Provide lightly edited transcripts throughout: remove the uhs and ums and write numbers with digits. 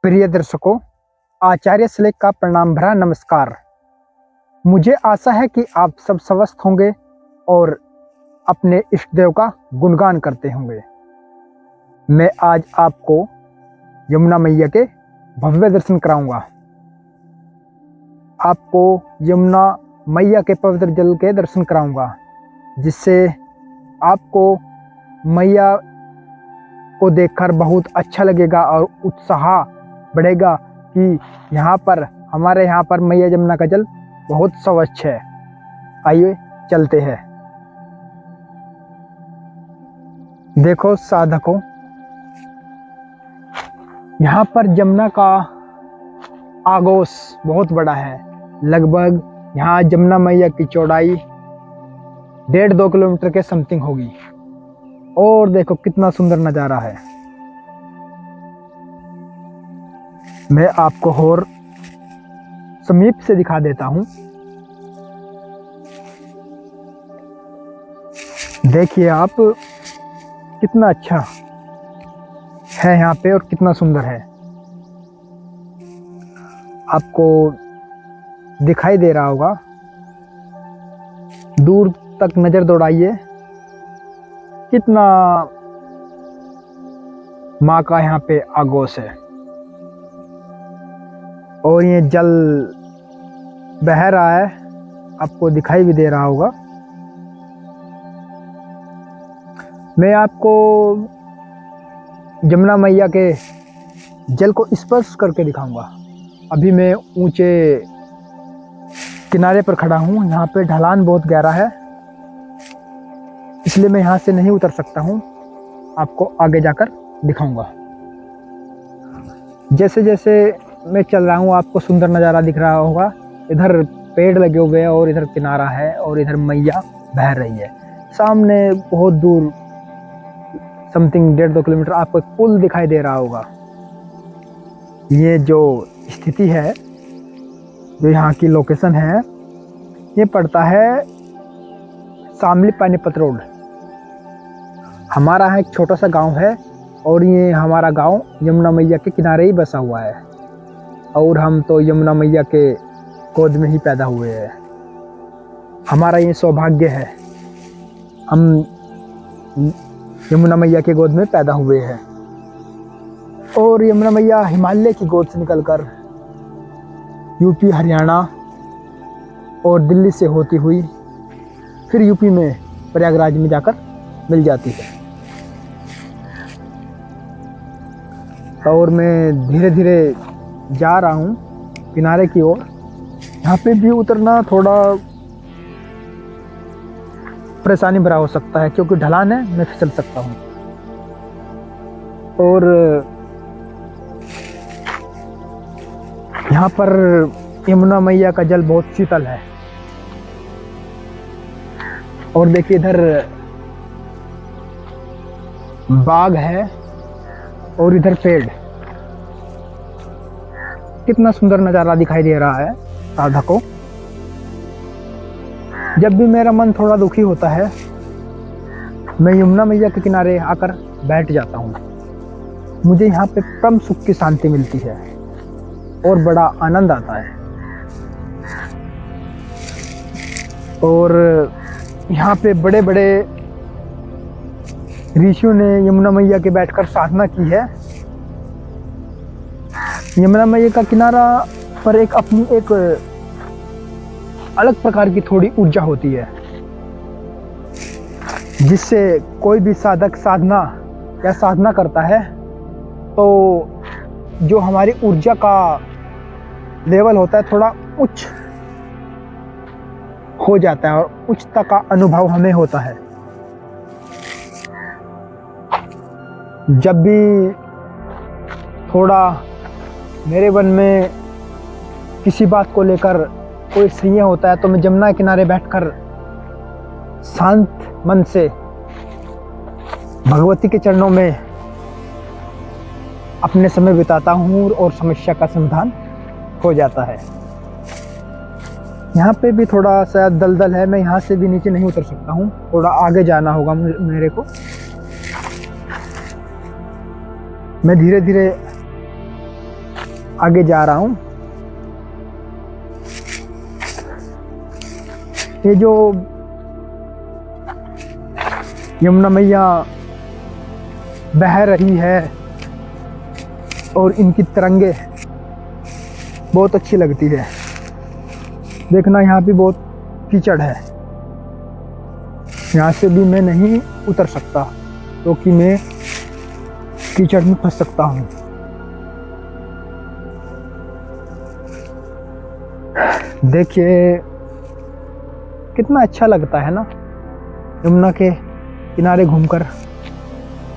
प्रिय दर्शकों, आचार्य स्लेक का प्रणाम भरा नमस्कार। मुझे आशा है कि आप सब स्वस्थ होंगे और अपने इष्ट देव का गुणगान करते होंगे। मैं आज आपको यमुना मैया के भव्य दर्शन कराऊंगा। आपको यमुना मैया के पवित्र जल के दर्शन कराऊंगा, जिससे आपको मैया को देखकर बहुत अच्छा लगेगा और उत्साह बढ़ेगा कि हमारे यहाँ पर मैया यमुना का जल बहुत स्वच्छ है। आइए चलते हैं। देखो साधकों, यहाँ पर यमुना का आगोश बहुत बड़ा है। लगभग यहाँ यमुना मैया की चौड़ाई 1.5-2 किलोमीटर के समथिंग होगी। और देखो कितना सुंदर नज़ारा है। मैं आपको और समीप से दिखा देता हूँ। देखिए आप, कितना अच्छा है यहाँ पे और कितना सुंदर है। आपको दिखाई दे रहा होगा, दूर तक नजर दौड़ाइए, कितना माँ का यहाँ पे आगोश है। और ये जल बह रहा है, आपको दिखाई भी दे रहा होगा। मैं आपको यमुना मैया के जल को स्पर्श करके दिखाऊंगा। अभी मैं ऊंचे किनारे पर खड़ा हूँ। यहाँ पे ढलान बहुत गहरा है, इसलिए मैं यहाँ से नहीं उतर सकता हूँ। आपको आगे जाकर दिखाऊंगा। जैसे जैसे मैं चल रहा हूँ, आपको सुंदर नज़ारा दिख रहा होगा। इधर पेड़ लगे हुए हैं और इधर किनारा है और इधर मैया बह रही है। सामने बहुत दूर समथिंग 1.5-2 किलोमीटर आपको एक पुल दिखाई दे रहा होगा। ये जो स्थिति है, जो यहाँ की लोकेशन है, ये पड़ता है शामली पानीपत रोड। हमारा यहाँ एक छोटा सा गांव है और ये हमारा गांव यमुना मैया के किनारे ही बसा हुआ है। और हम तो यमुना मैया के गोद में ही पैदा हुए हैं। हमारा ये सौभाग्य है, हम यमुना मैया के गोद में पैदा हुए हैं। और यमुना मैया हिमालय की गोद से निकलकर यूपी, हरियाणा और दिल्ली से होती हुई फिर यूपी में प्रयागराज में जाकर मिल जाती है। और मैं धीरे धीरे जा रहा हूँ किनारे की ओर। यहाँ पे भी उतरना थोड़ा परेशानी भरा हो सकता है, क्योंकि ढलान है, मैं फिसल सकता हूँ। और यहाँ पर यमुना मैया का जल बहुत शीतल है। और देखिए इधर बाग है और इधर पेड़। कितना सुंदर नज़ारा दिखाई दे रहा है साधकों। जब भी मेरा मन थोड़ा दुखी होता है, मैं यमुना मैया के किनारे आकर बैठ जाता हूँ। मुझे यहाँ पे परम सुख की शांति मिलती है और बड़ा आनंद आता है। और यहाँ पे बड़े बड़े ऋषियों ने यमुना मैया के बैठकर साधना की है। यमुना मैया का किनारा पर अपनी एक अलग प्रकार की थोड़ी ऊर्जा होती है, जिससे कोई भी साधक साधना करता है तो जो हमारी ऊर्जा का लेवल होता है थोड़ा उच्च हो जाता है और उच्चता का अनुभव हमें होता है। जब भी थोड़ा मेरे मन में किसी बात को लेकर कोई संयम होता है, तो मैं यमुना किनारे बैठकर शांत मन से भगवती के चरणों में अपने समय बिताता हूँ और समस्या का समाधान हो जाता है। यहाँ पे भी थोड़ा शायद दलदल है, मैं यहाँ से भी नीचे नहीं उतर सकता हूँ, थोड़ा आगे जाना होगा मेरे को। मैं धीरे धीरे आगे जा रहा हूँ। ये जो यमुना मैया बह रही है और इनकी तरंगे बहुत अच्छी लगती है। देखना यहाँ पे बहुत कीचड़ है, यहाँ से भी मैं नहीं उतर सकता क्योंकि मैं कीचड़ में फंस सकता हूँ। देखिए कितना अच्छा लगता है ना यमुना के किनारे घूमकर,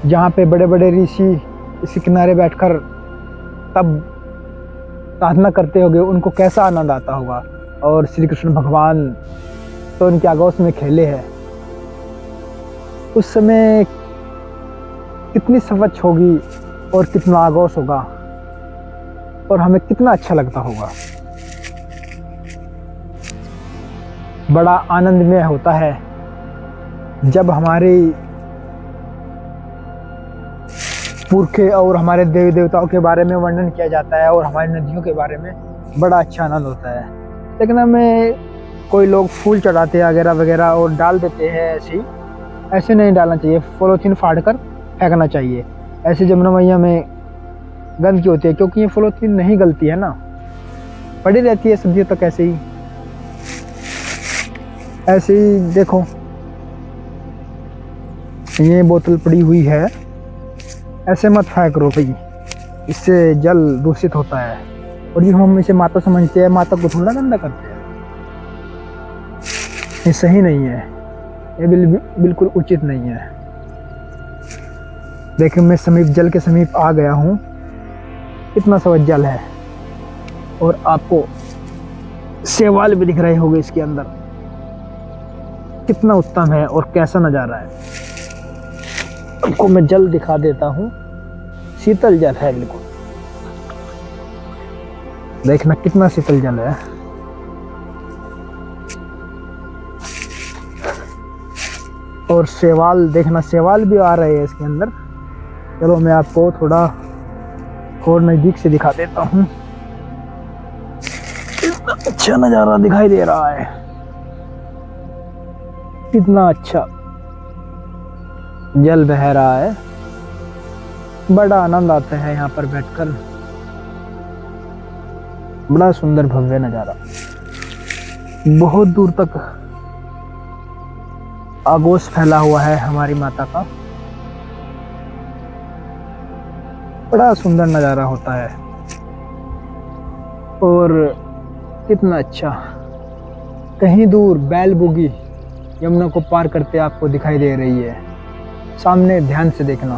जहाँ पे बड़े बड़े ऋषि इसी किनारे बैठकर तब साधना करते होंगे, उनको कैसा आनंद आता होगा। और श्री कृष्ण भगवान तो उनके आगोश में खेले हैं, उस समय कितनी स्वच्छ होगी और कितना आगोश होगा और हमें कितना अच्छा लगता होगा। बड़ा आनंदमय होता है जब हमारे पुरखे और हमारे देवी देवताओं के बारे में वर्णन किया जाता है और हमारी नदियों के बारे में बड़ा अच्छा आनंद होता है। लेकिन हमें कोई लोग फूल चढ़ाते हैं वगैरह वगैरह और डाल देते हैं, ऐसे नहीं डालना चाहिए, पॉलीथीन फाड़ कर फेंकना चाहिए। ऐसे यमुना मैया में गंदगी होती है क्योंकि ये पॉलीथीन नहीं गलती है ना, पड़ी रहती है सब्जियों तक ऐसे ही देखो ये बोतल पड़ी हुई है, ऐसे मत फेंक करो भाई, इससे जल दूषित होता है। और ये हम इसे माता समझते हैं, माता को थोड़ा गंदा करते हैं, ये सही नहीं है, ये बिल्कुल उचित नहीं है। देखिए मैं जल के समीप आ गया हूँ, कितना स्वच्छ जल है और आपको शैवाल भी दिख रहे होंगे इसके अंदर, कितना उत्तम है और कैसा नजारा है। आपको मैं जल दिखा देता हूँ, शीतल जल है बिल्कुल, देखना कितना शीतल जल है। और शैवाल देखना, शैवाल भी आ रहे हैं इसके अंदर। चलो मैं आपको थोड़ा और नजदीक से दिखा देता हूँ, कितना अच्छा नजारा दिखाई दे रहा है, कितना अच्छा जल बह रहा है, बड़ा आनंद आता है यहाँ पर बैठकर, बड़ा सुंदर भव्य नजारा, बहुत दूर तक आगोश फैला हुआ है हमारी माता का, बड़ा सुंदर नजारा होता है। और कितना अच्छा, कहीं दूर बैल बुगी यमुना को पार करते आपको दिखाई दे रही है, सामने ध्यान से देखना।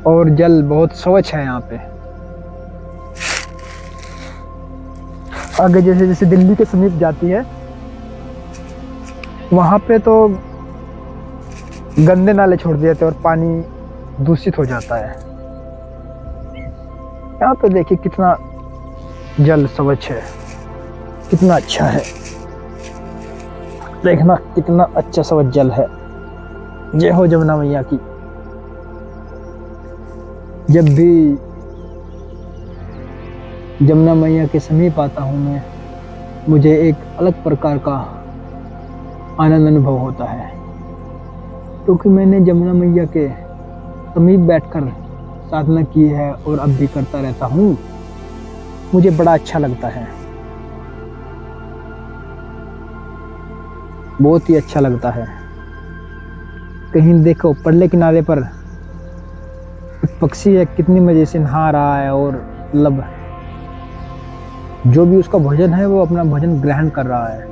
और जल बहुत स्वच्छ है यहाँ पे। आगे जैसे जैसे दिल्ली के समीप जाती है वहां पे तो गंदे नाले छोड़ दिए थे और पानी दूषित हो जाता है। यहाँ पे देखिए कितना जल स्वच्छ है, कितना अच्छा है, देखना कितना अच्छा स्वच्छ जल है। जय हो यमुना मैया की। जब भी यमुना मैया के समीप आता हूँ मैं, मुझे एक अलग प्रकार का आनंद अनुभव होता है, क्योंकि मैंने यमुना मैया के समीप बैठकर साधना की है और अब भी करता रहता हूँ। मुझे बड़ा अच्छा लगता है, बहुत ही अच्छा लगता है। कहीं देखो परले किनारे पर एक पक्षी है, कितनी मजे से नहा रहा है और मतलब जो भी उसका भोजन है वो अपना भोजन ग्रहण कर रहा है।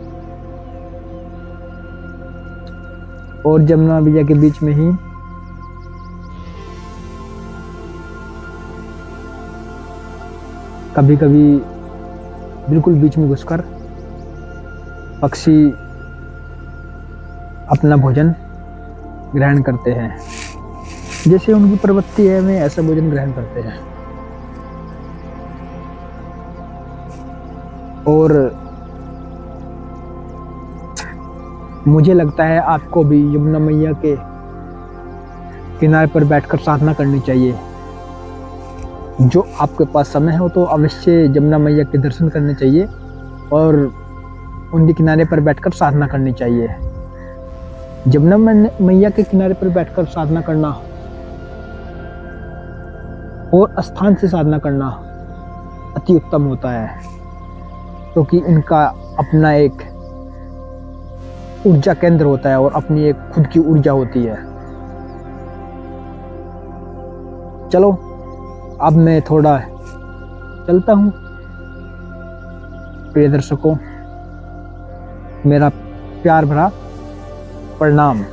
और यमुना मैया के बीच में ही कभी कभी बिल्कुल बीच में घुसकर पक्षी अपना भोजन ग्रहण करते हैं, जैसे उनकी प्रवृत्ति है वे ऐसा भोजन ग्रहण करते हैं। और मुझे लगता है आपको भी यमुना मैया के किनारे पर बैठकर साधना करनी चाहिए। जो आपके पास समय हो तो अवश्य जमुना मैया के दर्शन करने चाहिए और उनके किनारे पर बैठकर साधना करनी चाहिए। जमुना मैया के किनारे पर बैठकर साधना करना और स्थान से साधना करना अति उत्तम होता है, क्योंकि इनका अपना एक ऊर्जा केंद्र होता है और अपनी एक खुद की ऊर्जा होती है। चलो अब मैं थोड़ा चलता हूँ। प्रिय दर्शकों, मेरा प्यार भरा प्रणाम।